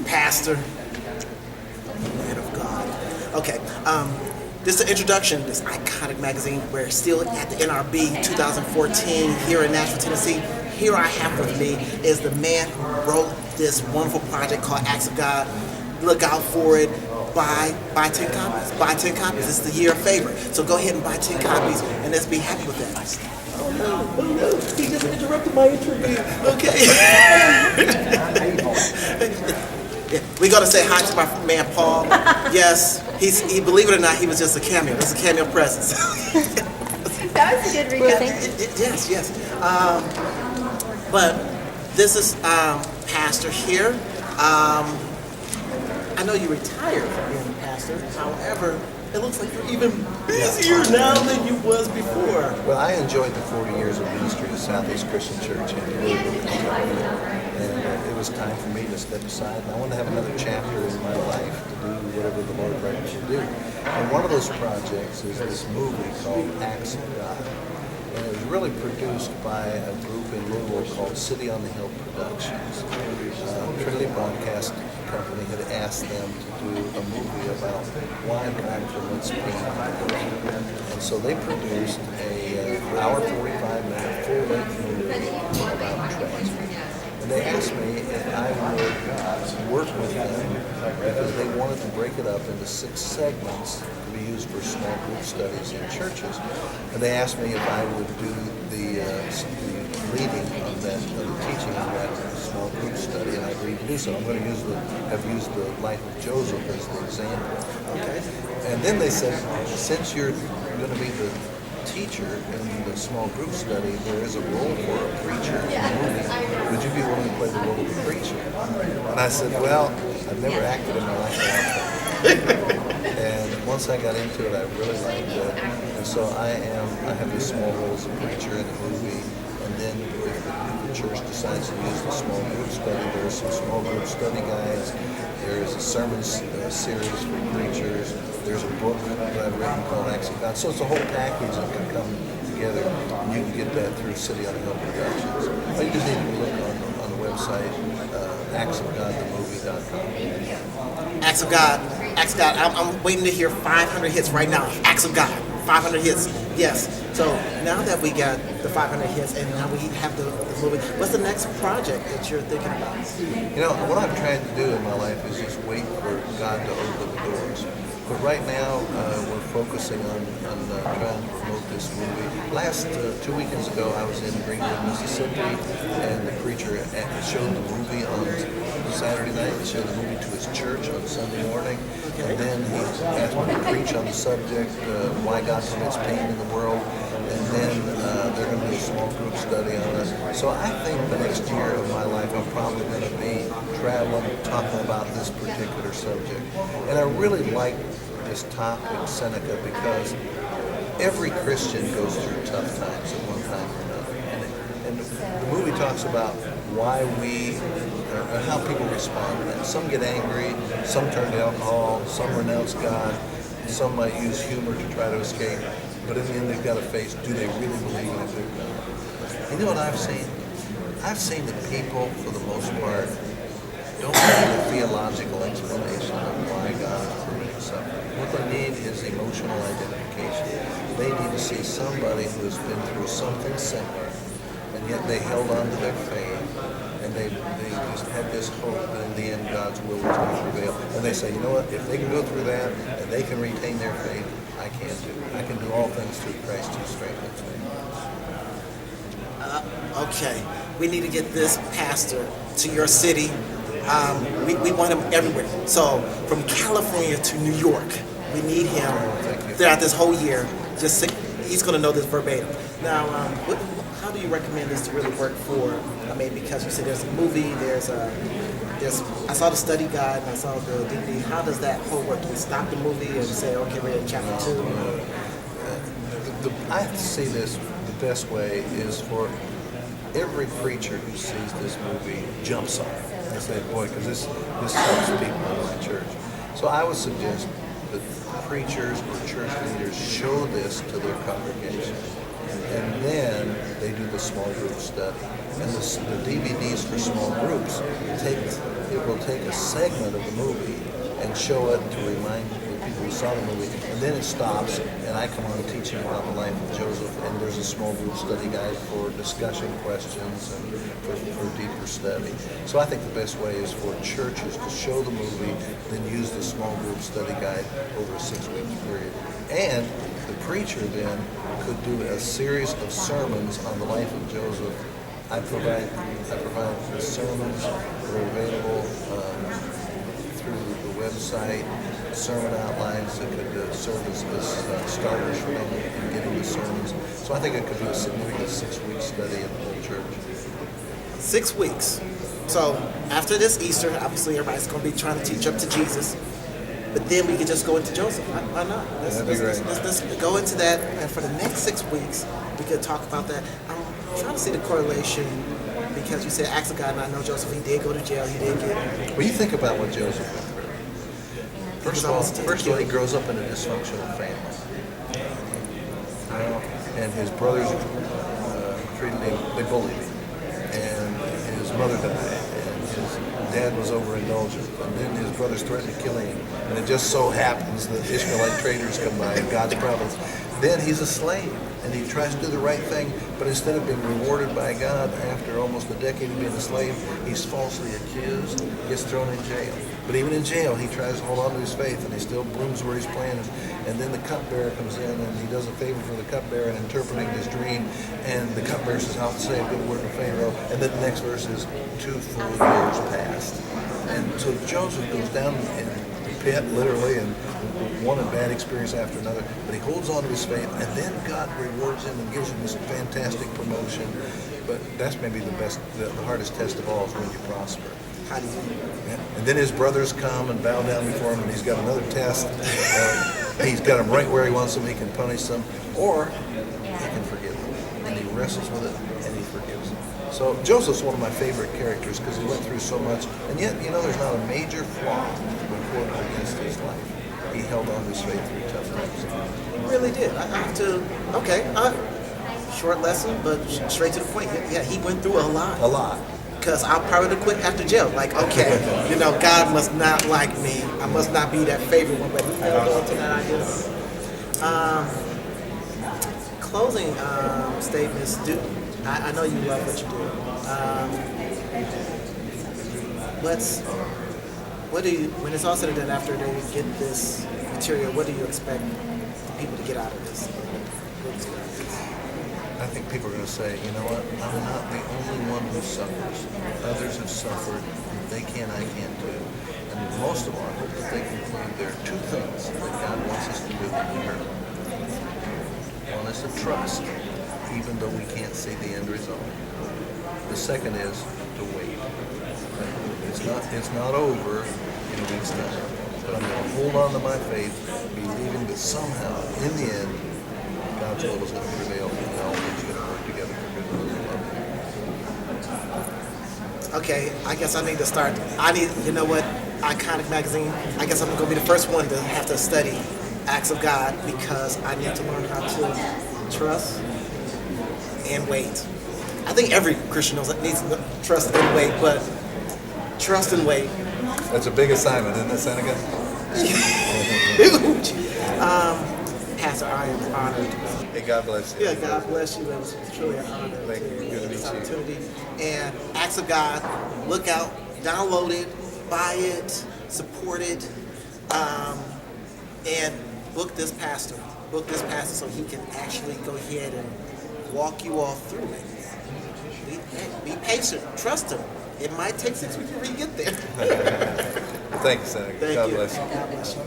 pastor, man of God. Okay, this is the introduction, this iconic magazine. We're still at the NRB 2014 here in Nashville, Tennessee. Here I have with me is the man who wrote this wonderful project called Acts of God. Look out for it. Buy 10 copies. Buy 10 copies. It's the year of favor. So go ahead and buy 10 copies and let's be happy with that. Oh no, he just interrupted my interview. Okay. Yeah, we're gonna say hi to my man Paul. Yes, he believe it or not, he was just a cameo. It's a cameo presence. That was a good recap. Yes. But this is Pastor here. I know you retired from being a pastor. However, it looks like you're even busier now than you was before. Well, I enjoyed the 40 years of ministry at Southeast Christian Church in Louisville, Kentucky, and it was time for me to step aside. And I wanted to have another chapter in my life to do whatever the Lord led me to do. And one of those projects is this movie called Acts of God. And it was really produced by a group in Louisville called City on the Hill Productions. Trinity Broadcast Company had asked them to do a movie about why God permits pain. And so they produced a hour 45-minute full-length movie about transfer. And they asked me if I would work with them because they wanted to break it up into 6 segments to be used for small group studies in churches. And they asked me if I would do the leading of that, the teaching of that small group study, and I agreed to do so. I'm going to have used the life of Joseph as the example. Okay. And then they said, since you're going to be the teacher in the small group study, there is a role for a preacher in the movie. Would you be willing to play the role of a preacher? And I said, well, I've never acted in my life. And once I got into it, I really liked it. And so I have this small role as a preacher in the movie. And then if the church decides to use the small group study, there are some small group study guides. There is a sermon series for preachers. There's a book that I've written called Acts of God. So it's a whole package that can come together. And you can get that through City on the Hill Productions. Or you just need to look on the website, actsofgodthemovie.com. Acts of God. I'm waiting to hear 500 hits right now. Acts of God. 500 hits. Yes. So now that we got the 500 hits and now we have the movie, what's the next project that you're thinking about? You know, what I'm trying to do in my life is just wait for God to open the doors. But right now, we're focusing on trying to promote this movie. Last 2 weekends ago, I was in Greenwood, Mississippi, and the preacher showed the movie on Saturday night. He showed the movie to his church on Sunday morning. And then he asked me to preach on the subject, why God permits pain in the world. And then they're going to do a small group study on it. So I think the next year of my life, I'm probably going to be traveling, talking about this particular subject. And I really like this topic, Seneca, because every Christian goes through tough times at one time or another. And the movie talks about why how people respond to that. Some get angry, some turn to alcohol, some renounce God, some might use humor to try to escape, but in the end they've got to face, do they really believe in it? You know what I've seen? I've seen that people, for the most part, don't need a theological explanation of why God is permitting suffering. What they need is emotional identification. They need to see somebody who has been through something similar, and yet they held on to their faith, and they just had this hope that in the end God's will was going to prevail. And they say, you know what, if they can go through that, and they can retain their faith, I can too. I can do all things through Christ who strengthens me. Okay, we need to get this pastor to your city. We want him everywhere. So from California to New York, we need him throughout this whole year. He's going to know this verbatim. Now, how do you recommend this to really work for? I mean, because you said there's a movie, I saw the study guide, and I saw the DVD. How does that whole work? Do we stop the movie and say, okay, we're in chapter 2? I see this, the best way is for every preacher who sees this movie jumps on it. They say, boy, because this helps people in my church. So I would suggest that preachers or church leaders show this to their congregation. And then they do the small group study. And the DVDs for small groups take it will take a segment of the movie and show it to remind the people who saw the movie, and then it stops, and I come on teaching about the life of Joseph, and there's a small group study guide for discussion questions and for deeper study. So I think the best way is for churches to show the movie, then use the small group study guide over a 6-week period. And the preacher then could do a series of sermons on the life of Joseph. I provide the sermons that are available through the website, sermon outlines that could serve as starters for them in getting the sermons. So I think it could be a significant 6-week study in the whole church. 6 weeks. So after this Easter, obviously everybody's going to be trying to teach up to Jesus. But then we could just go into Joseph. Why not? That'd be great. Let's go into that, and for the next 6 weeks, we could talk about that. I'm trying to see the correlation, because you said acts of God, and I know Joseph, he did go to jail, he did get... Well, you think about what Joseph went through. First of all, he grows up in a dysfunctional family. And his brothers treated him, they bullied him. And his mother died, and his dad was overindulgent. And then his brothers threatened to kill him. And it just so happens that Ishmaelite traders come by in God's providence. Then he's a slave, and he tries to do the right thing, but instead of being rewarded by God after almost a decade of being a slave, he's falsely accused, gets thrown in jail. But even in jail, he tries to hold on to his faith, and he still blooms where he's planted. And then the cupbearer comes in, and he does a favor for the cupbearer in interpreting his dream, and the cupbearer says, "I'll say a good word to Pharaoh." And then the next verse is, 2 full years passed. And so Joseph goes down in the pit, literally, and one bad experience after another, but he holds on to his faith, and then God rewards him and gives him this fantastic promotion. But that's maybe the hardest test of all, is when you prosper. How do you... And then his brothers come and bow down before him, and he's got another test. He's got them right where he wants them. He can punish them, or he can forgive them. And he wrestles with it, and he forgives them. So Joseph's one of my favorite characters, because he went through so much, and yet, there's not a major flaw recorded against his life. He held on to his faith through tough times. He really did. I have to... Okay, short lesson, but straight to the point. Yeah, he went through a lot. A lot. Because I probably would have quit after jail. Like, okay, God must not like me. I must not be that favorite one. But he held on to that idea. Closing statements. I know you love what you do. What do you, when it's all said and done, after they get this material, what do you expect people to get out of this? I think people are going to say, you know what, I'm not the only one who suffers. Others have suffered. They can, I can too. And most of all, I hope that they conclude there are 2 things that God wants us to do in the earth. One is to trust, even though we can't see the end result. The second is to wait. It's not over in an instant, but I'm going to hold on to my faith, believing that somehow, in the end, God's will is going to prevail, and all things are going to work together for good to those who love Him. Okay, I guess I need to start. You know what? Iconic Magazine. I guess I'm going to be the first one to have to study Acts of God, because I need to learn how to trust and wait. I think every Christian needs to trust and wait, but trust and wait. That's a big assignment, isn't it, Seneca? Huge. Pastor, I am honored. Hey, God bless you. Yeah, God bless you. It was truly an honor. Thank you. Good to meet you. Opportunity. And Acts of God, look out, download it, buy it, support it, and book this pastor. Book this pastor so he can actually go ahead and walk you all through it. Be patient. Trust him. It might take 6 weeks before you get there. Thank you, Seneca. Thank God you. bless you. God bless you.